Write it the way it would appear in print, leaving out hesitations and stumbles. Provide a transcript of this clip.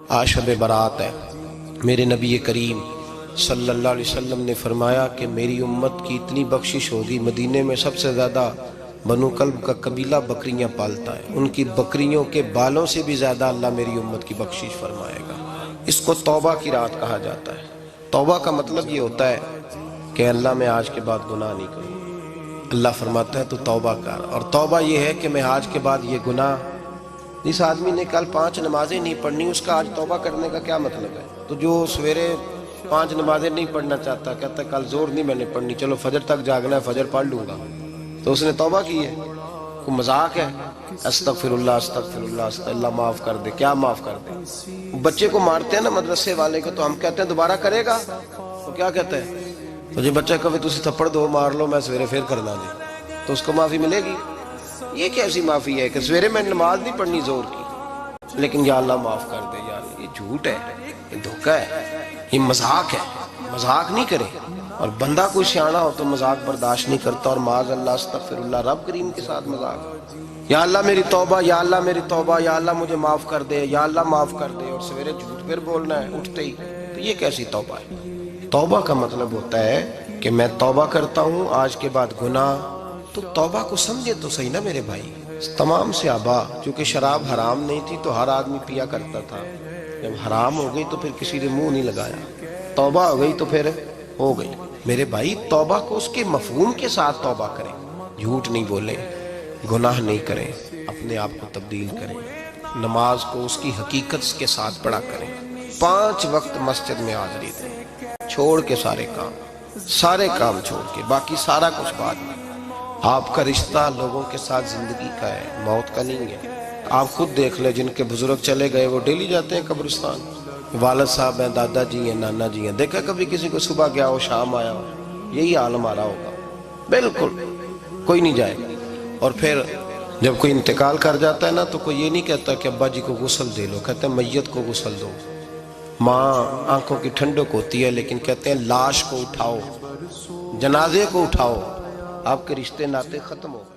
آج شب برات ہے۔ میرے نبی کریم صلی اللہ علیہ وسلم نے فرمایا کہ میری امت کی اتنی بخشش ہوگی، مدینے میں سب سے زیادہ بنو کلب کا قبیلہ بکریاں پالتا ہے، ان کی بکریوں کے بالوں سے بھی زیادہ اللہ میری امت کی بخشش فرمائے گا۔ اس کو توبہ کی رات کہا جاتا ہے۔ توبہ کا مطلب یہ ہوتا ہے کہ اللہ میں آج کے بعد گناہ نہیں کروں۔ اللہ فرماتا ہے تو توبہ کر، اور توبہ یہ ہے کہ میں آج کے بعد یہ گناہ، جس آدمی نے کل 5 نمازیں نہیں پڑھنی اس کا آج توبہ کرنے کا کیا مطلب ہے؟ تو جو سویرے 5 نمازیں نہیں پڑھنا چاہتا، کہتا ہے کل زور نہیں میں نے پڑھنی، چلو فجر تک جاگنا ہے فجر پڑھ لوں گا، تو اس نے توبہ کی ہے؟ کوئی مذاق ہے؟ استغفر اللہ استغفر اللہ، اللہ معاف کر دے، کیا معاف کر دے؟ بچے کو مارتے ہیں نا مدرسے والے کو، تو ہم کہتے ہیں دوبارہ کرے گا، تو کیا کہتے ہیں؟ تو جی بچہ کبھی تسی تھپڑ دو مار لو میں سویرے پھر کرنا جی، تو اس کو معافی ملے گی؟ یہ کیسی معافی ہے کہ سویرے میں نماز نہیں پڑھنی زور کی، لیکن یا اللہ معاف کر دے؟ یا اللہ، یہ جھوٹ ہے، یہ دھوکہ ہے، یہ مذاق ہے۔ مذاق نہیں کرے، اور بندہ کوئی سیاںا ہو تو مذاق برداشت نہیں کرتا، اور معاذ اللہ استغفر اللہ، رب کریم کے ساتھ مذاق۔ یا اللہ میری توبہ، یا اللہ میری توبہ، یا اللہ مجھے معاف کر دے، یا اللہ معاف کر دے، اور سویرے جھوٹ پھر بولنا ہے اٹھتے ہی، تو یہ کیسی توبہ ہے؟ توبہ کا مطلب ہوتا ہے کہ میں توبہ کرتا ہوں آج کے بعد گناہ۔ تو توبہ کو سمجھے تو صحیح نا میرے بھائی۔ تمام صحابہ، چونکہ شراب حرام نہیں تھی تو ہر آدمی پیا کرتا تھا، جب حرام ہو گئی تو پھر کسی نے منہ نہیں لگایا، توبہ ہو گئی تو پھر ہو گئی۔ میرے بھائی توبہ کو اس کے مفہوم کے ساتھ توبہ کریں، جھوٹ نہیں بولیں، گناہ نہیں کریں، اپنے آپ کو تبدیل کریں، نماز کو اس کی حقیقت کے ساتھ پڑھا کریں، 5 وقت مسجد میں حاضری دیں، چھوڑ کے سارے کام چھوڑ کے، باقی سارا کچھ بعد میں۔ آپ کا رشتہ لوگوں کے ساتھ زندگی کا ہے، موت کا نہیں ہے۔ آپ خود دیکھ لیں، جن کے بزرگ چلے گئے وہ ڈیلی جاتے ہیں قبرستان، والد صاحب ہیں، دادا جی ہیں، نانا جی ہیں، دیکھا کبھی کسی کو صبح گیا ہو شام آیا ہو؟ یہی حال ہمارا ہوگا، بالکل کوئی نہیں جائے گا۔ اور پھر جب کوئی انتقال کر جاتا ہے نا تو کوئی یہ نہیں کہتا کہ ابا جی کو غسل دے لو، کہتے ہیں میت کو غسل دو۔ ماں آنکھوں کی ٹھنڈک ہوتی ہے لیکن کہتے ہیں لاش کو اٹھاؤ، جنازے کو اٹھاؤ، آپ کے رشتے ناتے ختم ہو گئے۔